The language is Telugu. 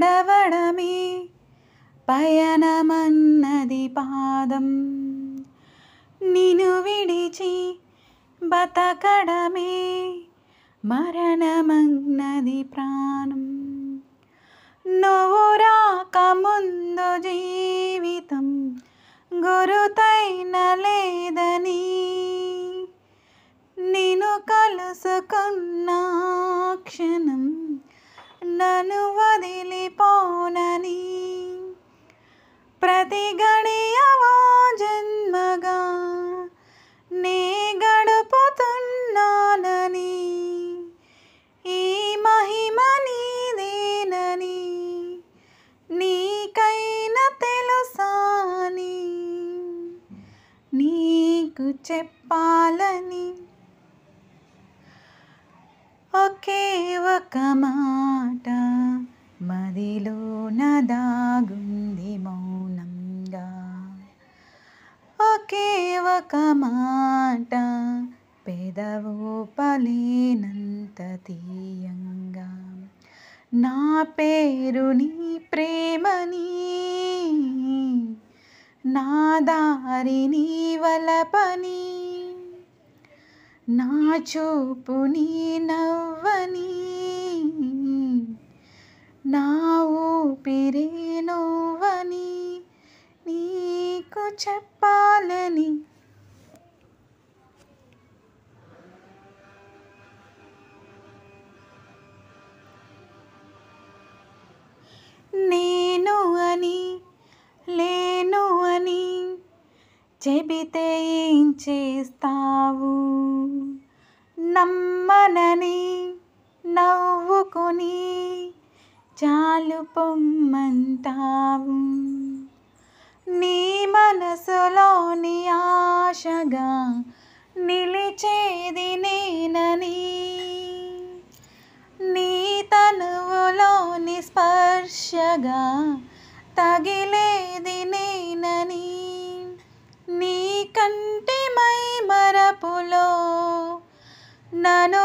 నడవడమే పయనమన్నది పాదం, నిన్ను విడిచి బతకడమే మరణమన్నది ప్రాణం. నువ్వు రాకముందు జీవితం గురుతైన లేదని, నిన్ను కలుసుకున్న క్షణం నన్ను వదిలిపోనని, ప్రతి గడియవో జన్మగా నే గడుపుతున్నానని, ఈ మహిమ నీదేనని నీకైనా తెలుసాని నీకు చెప్పాలని. ఒకే ఒక మాట మదిలోన దాగుంది మౌనంగా, ఒకే ఒక మాట పెదవు పలేనంత తీయంగా. నా పేరు నీ ప్రేమని, నా దారి నీ వలపని, నా చూపు నీ నవ్వని, నా ఊపిరే నువ్వని నీకు చెప్పాలని. నేను అని లేను అని చెబితే ఏం చేస్తావు, నమ్మనని నవ్వుకొని చాలు పొమ్మంటావు. నీ మనసులోని ఆశగా నిలిచేది నేనని, నీ తనువులోని స్పర్శగా తగిలేది నేనని, నీ కంటి మై మరపులో నన్ను